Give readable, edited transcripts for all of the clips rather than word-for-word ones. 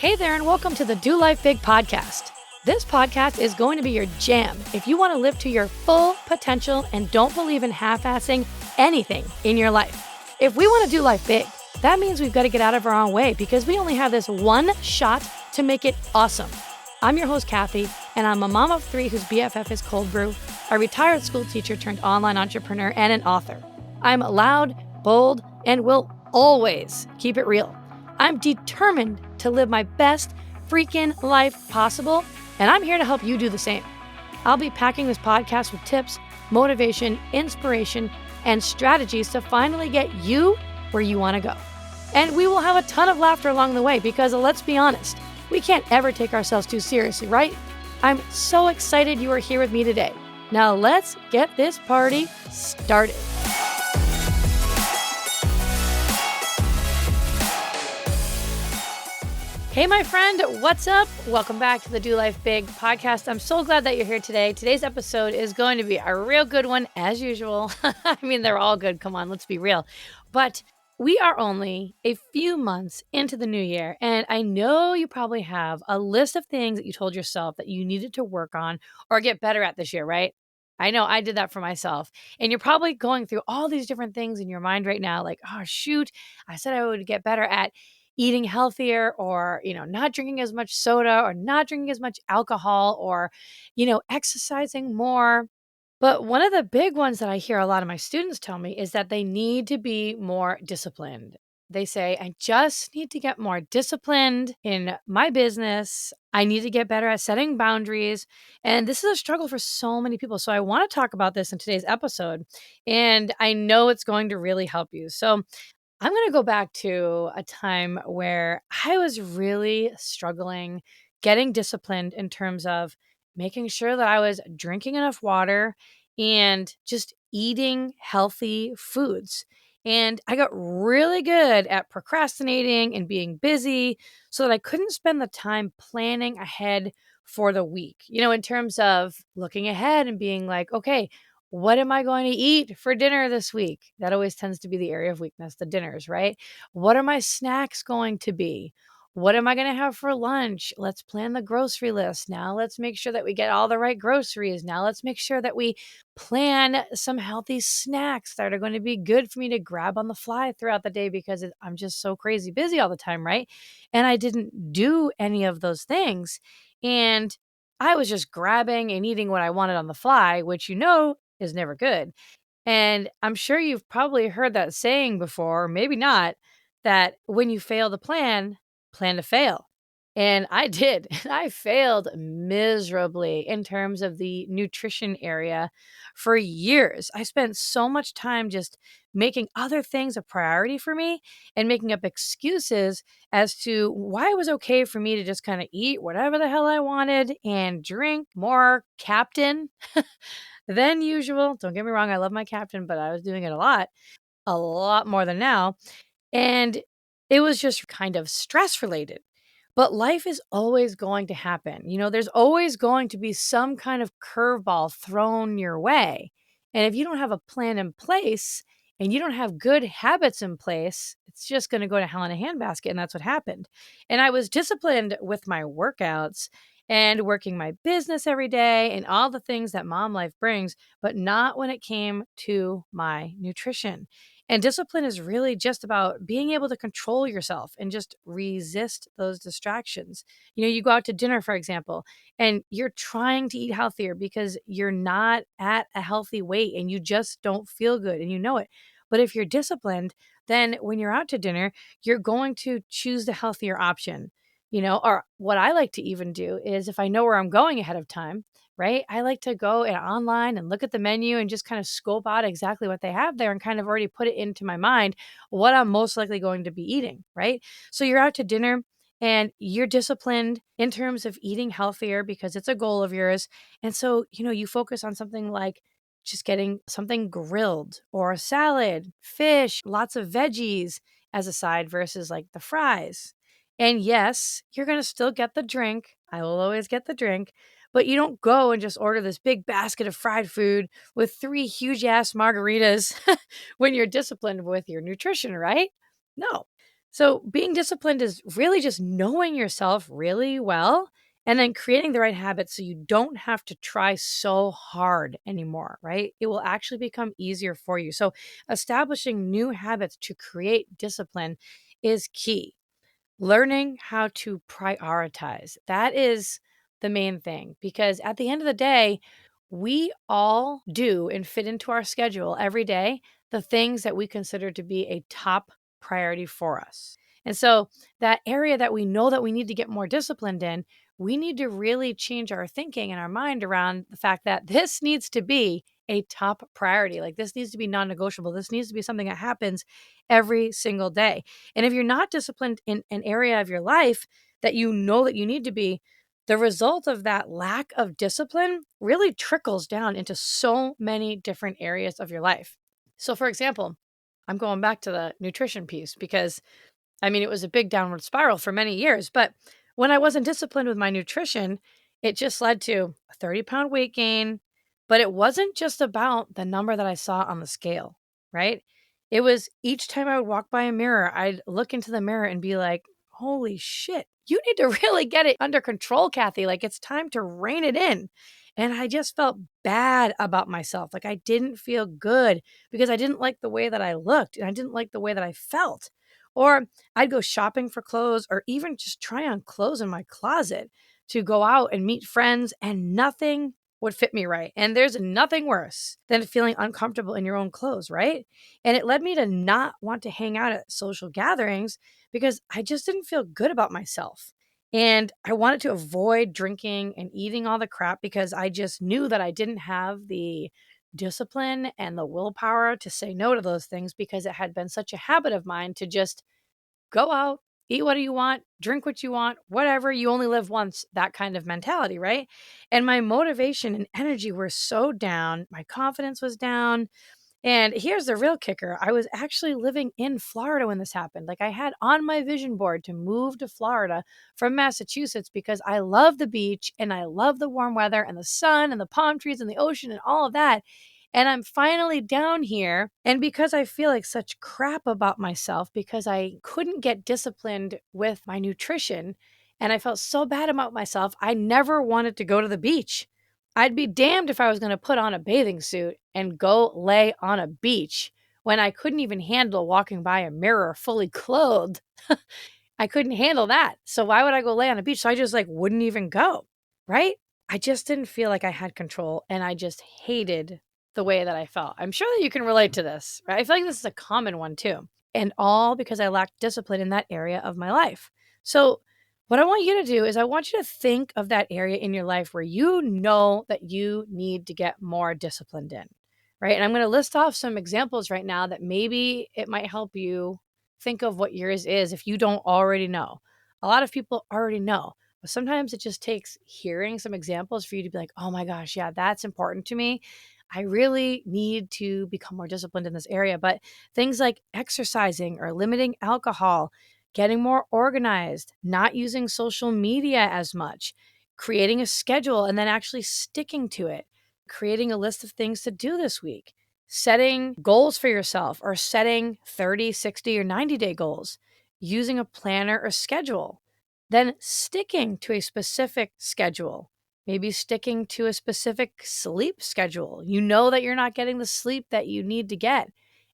Hey there, and welcome to the Do Life Big podcast. This podcast is going to be your jam if you want to live to your full potential and don't believe in half-assing anything in your life. If we want to do life big, that means we've got to get out of our own way because we only have this one shot to make it awesome. I'm your host, Kathy, and I'm a mom of three whose BFF is cold brew, a retired school teacher turned online entrepreneur, and an author. I'm loud, bold, and will always keep it real. I'm determined to live my best freaking life possible, and I'm here to help you do the same. I'll be packing this podcast with tips, motivation, inspiration, and strategies to finally get you where you want to go. And we will have a ton of laughter along the way because, let's be honest, we can't ever take ourselves too seriously, right? I'm so excited you are here with me today. Now let's get this party started. Hey, my friend, what's up? Welcome back to the Do Life Big podcast. I'm so glad that you're here today. Today's episode is going to be a real good one, as usual. I mean, they're all good. Come on, let's be real. But we are only a few months into the new year, and I know you probably have a list of things that you told yourself that you needed to work on or get better at this year, right? I know I did that for myself. And you're probably going through all these different things in your mind right now, like, oh, shoot, I said I would get better at eating healthier or, not drinking as much soda or not drinking as much alcohol or, exercising more. But one of the big ones that I hear a lot of my students tell me is that they need to be more disciplined. They say, I just need to get more disciplined in my business. I need to get better at setting boundaries. And this is a struggle for so many people. So I want to talk about this in today's episode. And I know it's going to really help you. So I'm going to go back to a time where I was really struggling getting disciplined in terms of making sure that I was drinking enough water and just eating healthy foods. And I got really good at procrastinating and being busy so that I couldn't spend the time planning ahead for the week, in terms of looking ahead and being like, okay, what am I going to eat for dinner this week? That always tends to be the area of weakness, the dinners, right? What are my snacks going to be? What am I going to have for lunch? Let's plan the grocery list. Now let's make sure that we get all the right groceries. Now let's make sure that we plan some healthy snacks that are going to be good for me to grab on the fly throughout the day because I'm just so crazy busy all the time, right? And I didn't do any of those things. And I was just grabbing and eating what I wanted on the fly, which is never good. And I'm sure you've probably heard that saying before, maybe not, that when you fail to plan to fail. And I did. And I failed miserably in terms of the nutrition area for years. I spent so much time just making other things a priority for me and making up excuses as to why it was okay for me to just kind of eat whatever the hell I wanted and drink more Captain than usual. Don't get me wrong, I love my Captain, but I was doing it a lot more than now. And it was just kind of stress related. But life is always going to happen. There's always going to be some kind of curveball thrown your way. And if you don't have a plan in place and you don't have good habits in place, it's just going to go to hell in a handbasket. And that's what happened. And I was disciplined with my workouts and working my business every day and all the things that mom life brings, but not when it came to my nutrition. And discipline is really just about being able to control yourself and just resist those distractions. You go out to dinner, for example, and you're trying to eat healthier because you're not at a healthy weight and you just don't feel good and you know it. But if you're disciplined, then when you're out to dinner, you're going to choose the healthier option. Or what I like to even do is if I know where I'm going ahead of time, right? I like to go online and look at the menu and just kind of scope out exactly what they have there and kind of already put it into my mind what I'm most likely going to be eating, right? So you're out to dinner and you're disciplined in terms of eating healthier because it's a goal of yours. And so, you focus on something like just getting something grilled or a salad, fish, lots of veggies as a side versus like the fries. And yes, you're going to still get the drink. I will always get the drink, but you don't go and just order this big basket of fried food with 3 huge ass margaritas when you're disciplined with your nutrition, right? No. So, being disciplined is really just knowing yourself really well and then creating the right habits so you don't have to try so hard anymore, right? It will actually become easier for you. So, establishing new habits to create discipline is key. Learning how to prioritize. That is the main thing because at the end of the day, we all do and fit into our schedule every day the things that we consider to be a top priority for us. And so, that area that we know that we need to get more disciplined in, we need to really change our thinking and our mind around the fact that this needs to be a top priority. Like, this needs to be non negotiable. This needs to be something that happens every single day. And if you're not disciplined in an area of your life that you know that you need to be, the result of that lack of discipline really trickles down into so many different areas of your life. So, for example, I'm going back to the nutrition piece because it was a big downward spiral for many years. But when I wasn't disciplined with my nutrition, it just led to a 30-pound weight gain. But it wasn't just about the number that I saw on the scale, right? It was each time I would walk by a mirror, I'd look into the mirror and be like, holy shit, you need to really get it under control, Kathy. Like, it's time to rein it in. And I just felt bad about myself. Like, I didn't feel good because I didn't like the way that I looked and I didn't like the way that I felt. Or I'd go shopping for clothes or even just try on clothes in my closet to go out and meet friends, and nothing would fit me right. And there's nothing worse than feeling uncomfortable in your own clothes, right? And it led me to not want to hang out at social gatherings because I just didn't feel good about myself. And I wanted to avoid drinking and eating all the crap because I just knew that I didn't have the discipline and the willpower to say no to those things because it had been such a habit of mine to just go out, eat what you want, drink what you want, whatever. You only live once, that kind of mentality, right? And my motivation and energy were so down. My confidence was down. And here's the real kicker. I was actually living in Florida when this happened. Like, I had on my vision board to move to Florida from Massachusetts because I love the beach and I love the warm weather and the sun and the palm trees and the ocean and all of that. And I'm finally down here. And because I feel like such crap about myself because I couldn't get disciplined with my nutrition and I felt so bad about myself, I never wanted to go to the beach. I'd be damned if I was going to put on a bathing suit and go lay on a beach when I couldn't even handle walking by a mirror fully clothed. I couldn't handle that. So why would I go lay on a beach? So I just wouldn't even go, right? I just didn't feel like I had control and I just hated the way that I felt. I'm sure that you can relate to this, right? I feel like this is a common one too. And all because I lacked discipline in that area of my life. So what I want you to do is I want you to think of that area in your life where you know that you need to get more disciplined in, right? And I'm going to list off some examples right now that maybe it might help you think of what yours is if you don't already know. A lot of people already know, but sometimes it just takes hearing some examples for you to be like, oh my gosh, yeah, that's important to me. I really need to become more disciplined in this area. But things like exercising or limiting alcohol, getting more organized, not using social media as much, creating a schedule and then actually sticking to it, creating a list of things to do this week, setting goals for yourself or setting 30, 60, or 90-day goals, using a planner or schedule, then sticking to a specific schedule, maybe sticking to a specific sleep schedule. You know that you're not getting the sleep that you need to get.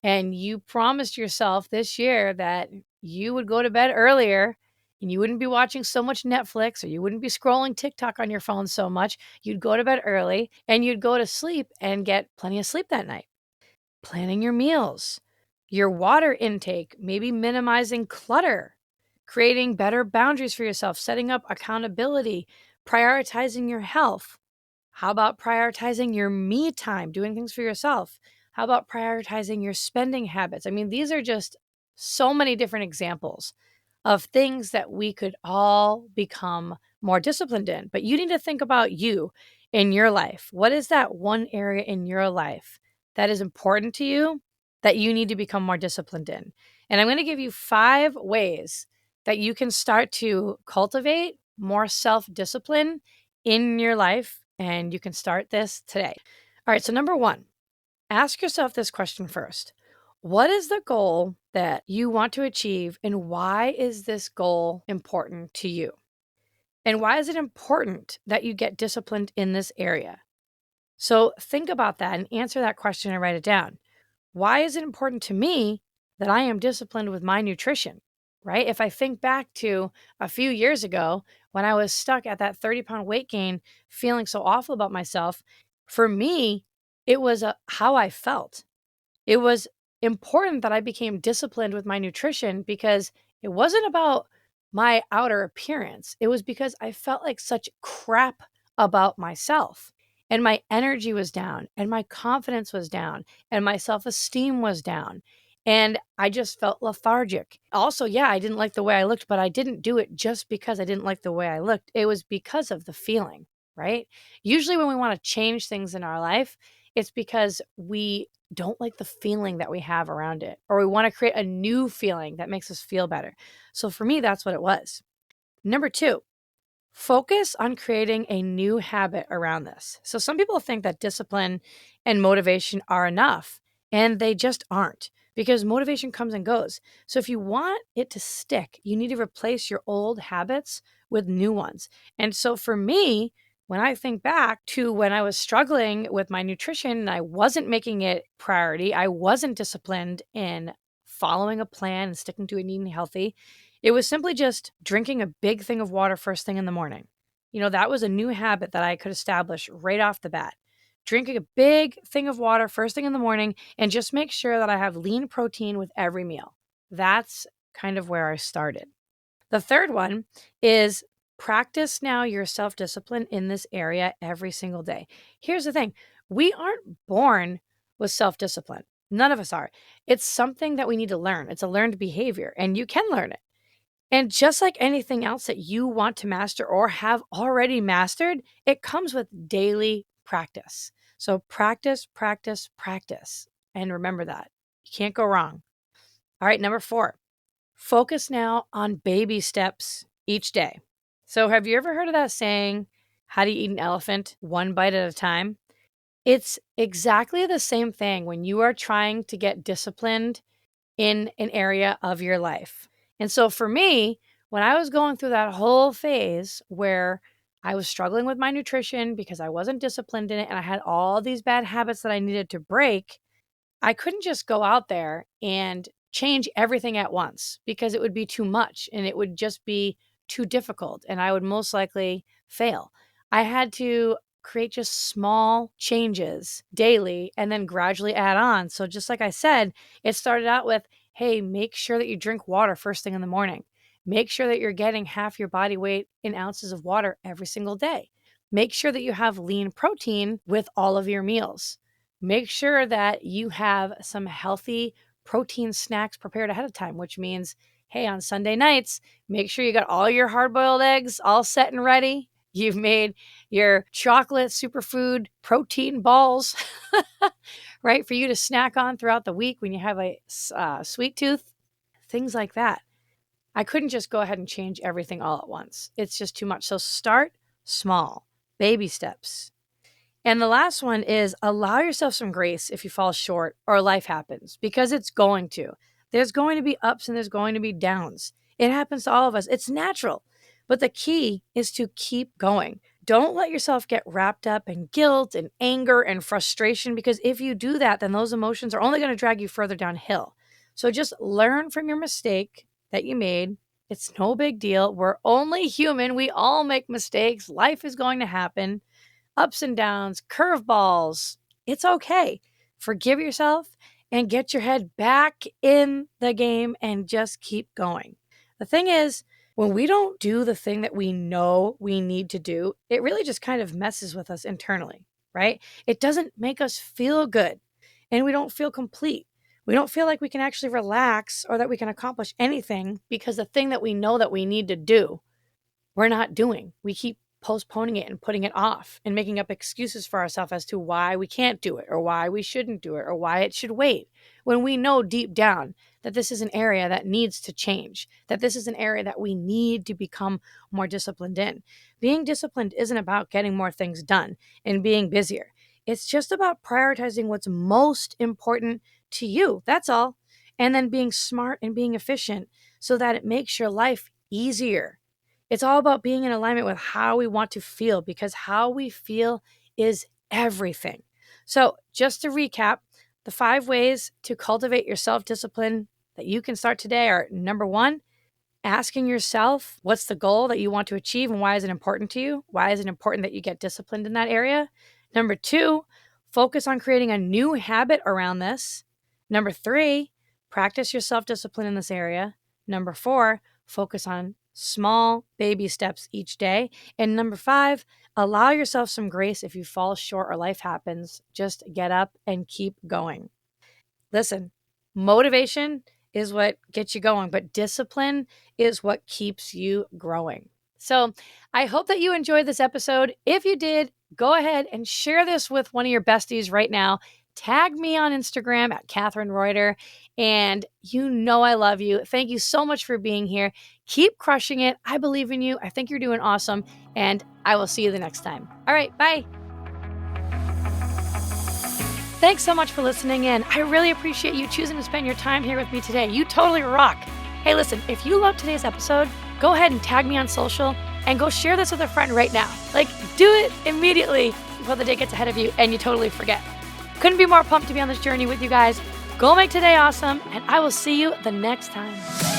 And you promised yourself this year that you would go to bed earlier and you wouldn't be watching so much Netflix or you wouldn't be scrolling TikTok on your phone so much. You'd go to bed early and you'd go to sleep and get plenty of sleep that night. Planning your meals, your water intake, maybe minimizing clutter, creating better boundaries for yourself, setting up accountability, prioritizing your health. How about prioritizing your me time, doing things for yourself? How about prioritizing your spending habits? These are just so many different examples of things that we could all become more disciplined in. But you need to think about you in your life. What is that one area in your life that is important to you that you need to become more disciplined in? And I'm going to give you 5 ways that you can start to cultivate more self discipline in your life. And you can start this today. All right. So, number 1, ask yourself this question first. What is the goal that you want to achieve, and why is this goal important to you? And why is it important that you get disciplined in this area? So think about that and answer that question and write it down. Why is it important to me that I am disciplined with my nutrition? Right? If I think back to a few years ago when I was stuck at that 30-pound weight gain, feeling so awful about myself, for me, it was how I felt. It was important that I became disciplined with my nutrition because it wasn't about my outer appearance. It was because I felt like such crap about myself. And my energy was down, and my confidence was down, and my self esteem was down. And I just felt lethargic. Also, yeah, I didn't like the way I looked, but I didn't do it just because I didn't like the way I looked. It was because of the feeling, right? Usually, when we want to change things in our life, it's because we don't like the feeling that we have around it, or we want to create a new feeling that makes us feel better. So for me, that's what it was. Number two, focus on creating a new habit around this. So some people think that discipline and motivation are enough, and they just aren't, because motivation comes and goes. So if you want it to stick, you need to replace your old habits with new ones. And so for me, when I think back to when I was struggling with my nutrition and I wasn't making it priority, I wasn't disciplined in following a plan and sticking to it and eating healthy. It was simply just drinking a big thing of water first thing in the morning. That was a new habit that I could establish right off the bat. Drinking a big thing of water first thing in the morning and just make sure that I have lean protein with every meal. That's kind of where I started. The third one is practice now your self discipline in this area every single day. Here's the thing, we aren't born with self discipline. None of us are. It's something that we need to learn. It's a learned behavior, and you can learn it. And just like anything else that you want to master or have already mastered, it comes with daily practice. So practice, practice, practice. And remember that. You can't go wrong. All right, number 4, focus now on baby steps each day. So have you ever heard of that saying, how do you eat an elephant? One bite at a time. It's exactly the same thing when you are trying to get disciplined in an area of your life. And so for me, when I was going through that whole phase where I was struggling with my nutrition because I wasn't disciplined in it and I had all these bad habits that I needed to break, I couldn't just go out there and change everything at once because it would be too much and it would just be too difficult and I would most likely fail. I had to create just small changes daily and then gradually add on. So just like I said, it started out with, hey, make sure that you drink water first thing in the morning. Make sure that you're getting half your body weight in ounces of water every single day. Make sure that you have lean protein with all of your meals. Make sure that you have some healthy protein snacks prepared ahead of time, which means, hey, on Sunday nights, make sure you got all your hard boiled eggs all set and ready. You've made your chocolate superfood protein balls, right, for you to snack on throughout the week when you have a sweet tooth, things like that. I couldn't just go ahead and change everything all at once. It's just too much. So start small, baby steps. And the last one is allow yourself some grace if you fall short or life happens, because it's going to. There's going to be ups and there's going to be downs. It happens to all of us. It's natural. But the key is to keep going. Don't let yourself get wrapped up in guilt and anger and frustration, because if you do that, then those emotions are only going to drag you further downhill. So just learn from your mistake that you made. It's no big deal. We're only human. We all make mistakes. Life is going to happen, ups and downs, curveballs. It's okay. Forgive yourself and get your head back in the game and just keep going. The thing is, when we don't do the thing that we know we need to do, it really just kind of messes with us internally, right? It doesn't make us feel good and we don't feel complete. We don't feel like we can actually relax or that we can accomplish anything because the thing that we know that we need to do, we're not doing. We keep postponing it and putting it off and making up excuses for ourselves as to why we can't do it or why we shouldn't do it or why it should wait, when we know deep down that this is an area that needs to change, that this is an area that we need to become more disciplined in. Being disciplined isn't about getting more things done and being busier. It's just about prioritizing what's most important to you. That's all. And then being smart and being efficient so that it makes your life easier. It's all about being in alignment with how we want to feel, because how we feel is everything. So, just to recap, the 5 ways to cultivate your self-discipline that you can start today are: number 1, asking yourself, what's the goal that you want to achieve and why is it important to you? Why is it important that you get disciplined in that area? Number 2, focus on creating a new habit around this. Number 3, practice your self-discipline in this area. Number 4, focus on small baby steps each day. And number 5, allow yourself some grace if you fall short or life happens. Just get up and keep going. Listen, motivation is what gets you going, but discipline is what keeps you growing. So I hope that you enjoyed this episode. If you did, go ahead and share this with one of your besties right now. Tag me on Instagram at Catherine Reuter. And you know I love you. Thank you so much for being here. Keep crushing it. I believe in you. I think you're doing awesome. And I will see you the next time. All right, bye. Thanks so much for listening in. I really appreciate you choosing to spend your time here with me today. You totally rock. Hey, listen, if you loved today's episode, go ahead and tag me on social and go share this with a friend right now. Like, do it immediately before the day gets ahead of you and you totally forget. Couldn't be more pumped to be on this journey with you guys. Go make today awesome, and I will see you the next time.